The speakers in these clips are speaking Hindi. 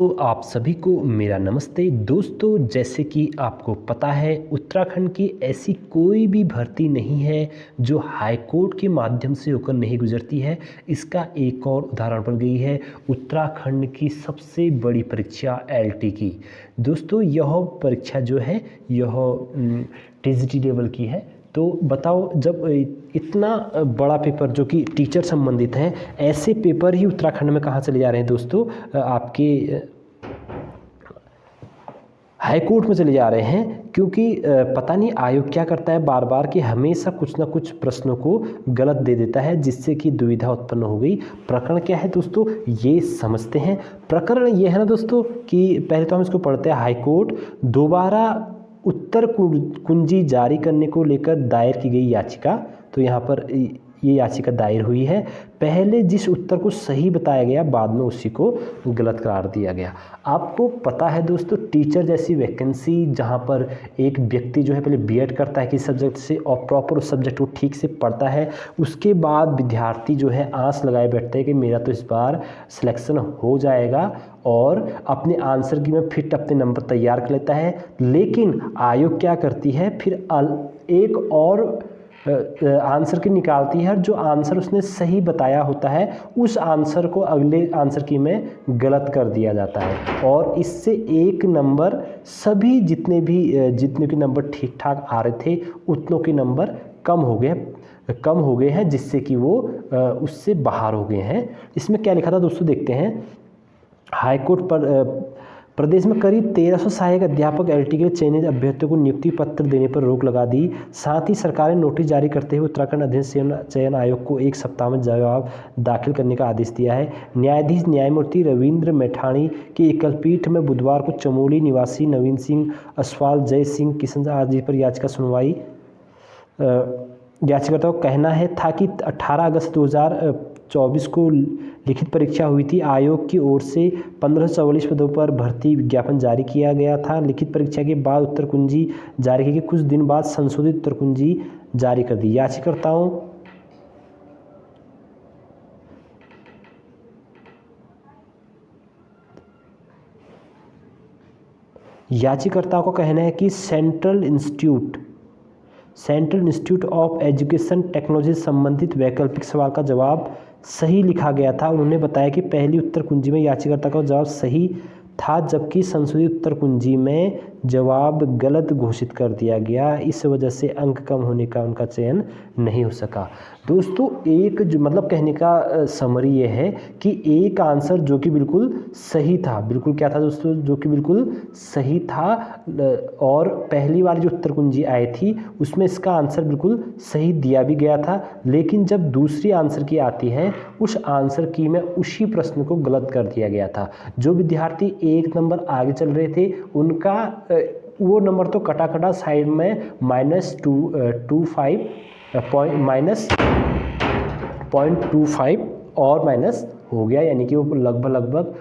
तो आप सभी को मेरा नमस्ते दोस्तों। जैसे कि आपको पता है, उत्तराखंड की ऐसी कोई भी भर्ती नहीं है जो हाई कोर्ट के माध्यम से होकर नहीं गुजरती है। इसका एक और उदाहरण बन गई है उत्तराखंड की सबसे बड़ी परीक्षा एलटी की। दोस्तों, यह परीक्षा जो है यह टीजीटी लेवल की है। तो बताओ, जब इतना बड़ा पेपर जो कि टीचर संबंधित है, ऐसे पेपर ही उत्तराखंड में कहाँ चले जा रहे हैं दोस्तों? आपके हाई कोर्ट में चले जा रहे हैं। क्योंकि पता नहीं आयोग क्या करता है, बार बार कि हमेशा कुछ ना कुछ प्रश्नों को गलत दे देता है, जिससे कि दुविधा उत्पन्न हो गई। प्रकरण क्या है दोस्तों, ये समझते हैं। प्रकरण ये है ना दोस्तों कि पहले तो हम इसको पढ़ते हैं। हाई कोर्ट दोबारा उत्तर कुंजी जारी करने को लेकर दायर की गई याचिका। तो यहाँ पर ये याचिका दायर हुई है। पहले जिस उत्तर को सही बताया गया, बाद में उसी को गलत करार दिया गया। आपको पता है दोस्तों, टीचर जैसी वैकेंसी जहाँ पर एक व्यक्ति जो है पहले बीएड करता है किसी सब्जेक्ट से और प्रॉपर उस सब्जेक्ट को ठीक से पढ़ता है, उसके बाद विद्यार्थी जो है आस लगाए बैठते हैं कि मेरा तो इस बार सिलेक्शन हो जाएगा, और अपने आंसर की में फिट अपने नंबर तैयार कर लेता है। लेकिन आयोग क्या करती है, फिर एक और आंसर की निकालती है। जो आंसर उसने सही बताया होता है, उस आंसर को अगले आंसर की में गलत कर दिया जाता है, और इससे एक नंबर सभी जितने के नंबर ठीक ठाक आ रहे थे, उतनों के नंबर कम हो गए हैं, जिससे कि वो उससे बाहर हो गए हैं। इसमें क्या लिखा था दोस्तों, देखते हैं। हाईकोर्ट पर प्रदेश में करीब 1300 सहायक अध्यापक एलटी के लिए चयनित अभ्यर्थियों को नियुक्ति पत्र देने पर रोक लगा दी। साथ ही सरकार ने नोटिस जारी करते हुए उत्तराखंड अध्ययन चयन आयोग को 1 सप्ताह में जवाब दाखिल करने का आदेश दिया है। न्यायाधीश न्यायमूर्ति रविंद्र मैठाणी की एकलपीठ में बुधवार को चमोली निवासी नवीन सिंह, असवाल, जय सिंह, किशन आदि पर याचिका सुनवाई। याचिकाकर्ता का कहना है था कि 18 अगस्त 2024 को लिखित परीक्षा हुई थी। आयोग की ओर से 1544 पदों पर भर्ती विज्ञापन जारी किया गया था। लिखित परीक्षा के बाद उत्तर कुंजी जारी की गई। कुछ दिन बाद संशोधित उत्तर कुंजी जारी कर दी। याचिकाकर्ताओं का कहना है कि central institute of education technology से संबंधित वैकल्पिक सवाल का जवाब सही लिखा गया था। उन्होंने बताया कि पहली उत्तर कुंजी में याचिकाकर्ता का जवाब सही था, जबकि संशोधित उत्तर कुंजी में जवाब गलत घोषित कर दिया गया। इस वजह से अंक कम होने का उनका चयन नहीं हो सका। दोस्तों, एक जो मतलब कहने का समरी ये है कि एक आंसर जो कि बिल्कुल सही था, बिल्कुल क्या था दोस्तों, जो कि बिल्कुल सही था, और पहली बार जो उत्तर कुंजी आई थी उसमें इसका आंसर बिल्कुल सही दिया भी गया था। लेकिन जब दूसरी आंसर की आती है, उस आंसर की में उसी प्रश्न को गलत कर दिया गया था। जो विद्यार्थी एक नंबर आगे चल रहे थे, उनका वो नंबर तो कटा साइड में -0.25 और माइनस हो गया। यानी कि वो लगभग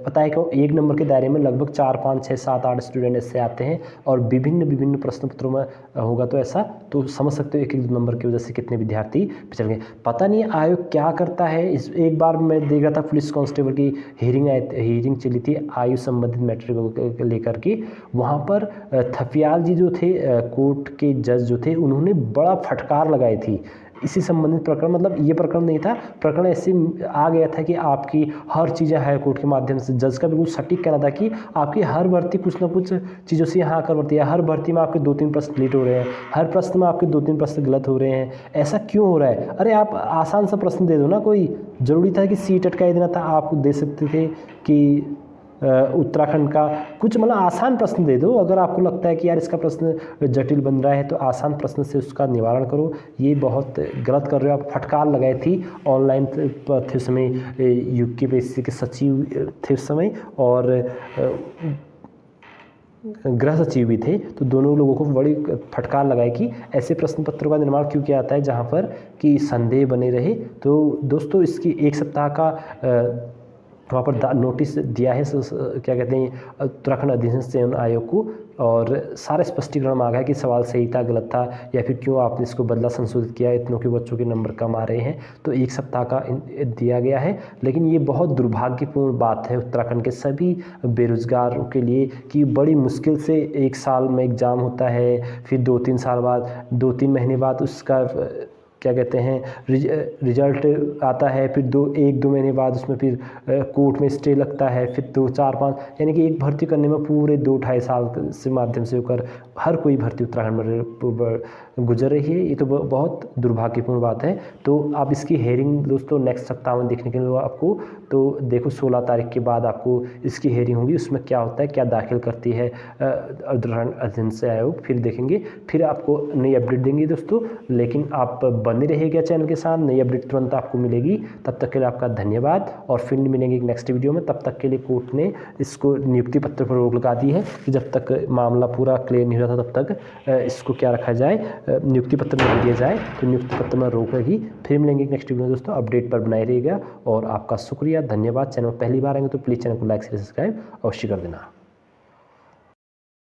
पता है कि एक नंबर के दायरे में लगभग 4, 5, 6, 7, 8 स्टूडेंट ऐसे आते हैं, और विभिन्न प्रश्न पत्रों में होगा। तो ऐसा तो समझ सकते हो, एक नंबर की वजह से कितने विद्यार्थी पिछड़ गए। पता नहीं आयोग क्या करता है। एक बार मैं देख रहा था, पुलिस कांस्टेबल की हीरिंग चली थी आयु संबंधित मैटर को लेकर के। वहाँ पर थपियाल जी जो थे, कोर्ट के जज जो थे, उन्होंने बड़ा फटकार लगाई थी इसी संबंधित प्रकरण। मतलब ये प्रकरण नहीं था, प्रकरण ऐसे आ गया था कि आपकी हर चीज़ें हाई कोर्ट के माध्यम से, जज का बिल्कुल सटीक कहना था कि आपकी हर भर्ती कुछ ना कुछ चीज़ों से यहाँ आकर बढ़ती है। हर भर्ती में आपके 2-3 प्रश्न डिलीट हो रहे हैं, हर प्रश्न में आपके 2-3 प्रश्न गलत हो रहे हैं। ऐसा क्यों हो रहा है? अरे आप आसान सा प्रश्न दे दो ना। कोई ज़रूरी था कि सीटेट का ही देना था? आप दे सकते थे कि उत्तराखंड का कुछ मतलब आसान प्रश्न दे दो। अगर आपको लगता है कि यार इसका प्रश्न जटिल बन रहा है, तो आसान प्रश्न से उसका निवारण करो। ये बहुत गलत कर रहे हो आप। फटकार लगाई थी ऑनलाइन थे उस समय, यूकेपीएससी के सचिव थे उस समय, और गृह सचिव भी थे। तो दोनों लोगों को बड़ी फटकार लगाई कि ऐसे प्रश्न पत्रों का निर्माण क्यों किया जाता है जहाँ पर कि संदेह बने रहे। तो दोस्तों, इसकी 1 सप्ताह का वहाँ पर नोटिस दिया है क्या कहते हैं उत्तराखंड अधीनस्थ चयन आयोग को, और सारा स्पष्टीकरण मांगा है कि सवाल सही था, गलत था, या फिर क्यों आपने इसको बदला, संशोधित किया, इतनों के बच्चों के नंबर कम आ रहे हैं। तो 1 सप्ताह का दिया गया है। लेकिन ये बहुत दुर्भाग्यपूर्ण बात है उत्तराखंड के सभी बेरोजगारों के लिए कि बड़ी मुश्किल से 1 साल में एग्ज़ाम होता है, फिर 2-3 साल बाद, 2-3 महीने बाद उसका क्या कहते हैं रिजल्ट आता है, फिर 1-2 महीने बाद उसमें फिर कोर्ट में स्टे लगता है, फिर 2-4-5, यानी कि एक भर्ती करने में पूरे 2-2.5 साल से माध्यम से होकर हर कोई भर्ती उत्तराखंड में गुजर रही है। ये तो बहुत दुर्भाग्यपूर्ण बात है। तो आप इसकी हेयरिंग दोस्तों नेक्स्ट सप्ताह में देखने के लिए आपको, तो देखो 16 तारीख के बाद आपको इसकी हेयरिंग होगी, उसमें क्या होता है, क्या दाखिल करती है उत्तराखंड अधीनस्थ आयोग, फिर देखेंगे, फिर आपको नई अपडेट देंगे दोस्तों। लेकिन आप बने रहिएगा चैनल के साथ, नई अपडेट तुरंत आपको मिलेगी। तब तक के लिए आपका धन्यवाद, और फिर मिलेंगे एक नेक्स्ट वीडियो में। तब तक के लिए कोर्ट ने इसको नियुक्ति पत्र पर रोक लगा दी है कि जब तक मामला पूरा क्लियर नहीं होता तब तक इसको क्या रखा जाए, नियुक्ति पत्र नहीं दिया जाए, तो नियुक्ति पत्र में रोक रहेगी। फिर मिलेंगे एक नेक्स्ट वीडियो में दोस्तों, अपडेट पर बनाए रहिएगा। और आपका शुक्रिया, धन्यवाद। चैनल पहली बार आएंगे तो प्लीज़ चैनल को लाइक से सब्सक्राइब अवश्य कर देना।